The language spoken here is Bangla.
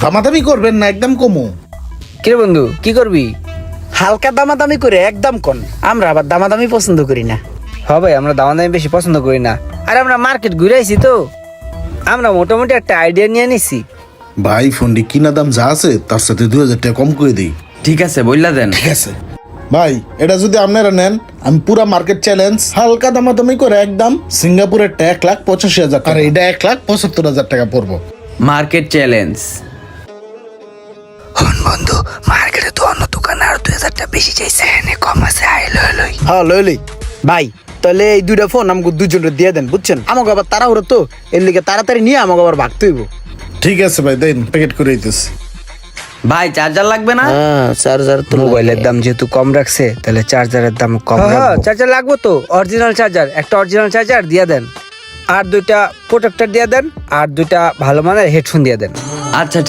দামাদামি করবেন না, একদম কমু। কিরে বন্ধু কি করবি? হালকা দামাদামি করে একদম কোন, আমরা আবার দামাদামি পছন্দ করি না। হবে আমরা দামাদামি বেশি পছন্দ করি না। আর আমরা মার্কেট ঘুরে আইছি তো, আমরা মোটামুটি একটা আইডিয়া নিয়ে নিছি। ভাই ফোনটি কিনা দাম যা আছে তার সাথে 2000 টাকা কম করে দিই। ঠিক আছে বললা দেন। ঠিক আছে ভাই, এটা যদি আপনারা নেন আমি পুরা মার্কেট চ্যালেঞ্জ হালকা দামাদামি করে একদম সিঙ্গাপুরের 1,85,000 আর এটা 1,75,000 টাকা পড়বো। Market challenge. বন্ধু মার্কেটে তো অন্য দোকানে আর 2000 টাকা বেশি চাইছে, এনে কম আছে, আই লই। হ্যাঁ লই ভাই, তাহলে এই দুইটা ফোন আমাকে দুজনের দিয়ে দেন, বুঝছেন? আমাকে আবার তাড়াহুড়ো তো, এর লিগে তাড়াতাড়ি নিয়ে আমাকে আবার ভাগতে হইব। ঠিক আছে ভাই, দেন প্যাকেট করে দিতেছি। ভাই চার্জার লাগবে না? হ্যাঁ চার্জার তো মোবাইলের দাম যেহেতু কম রাখছে, তাহলে চার্জারের দাম কম রাখবো। চার্জার লাগবে তো, অরিজিনাল চার্জার, একটা অরিজিনাল চার্জার দিয়ে দেন, আর দুইটা প্রোটেক্টর দিয়ে দেন, আর দুইটা ভালো মানের হেডফোন দিয়ে দেন। আচ্ছা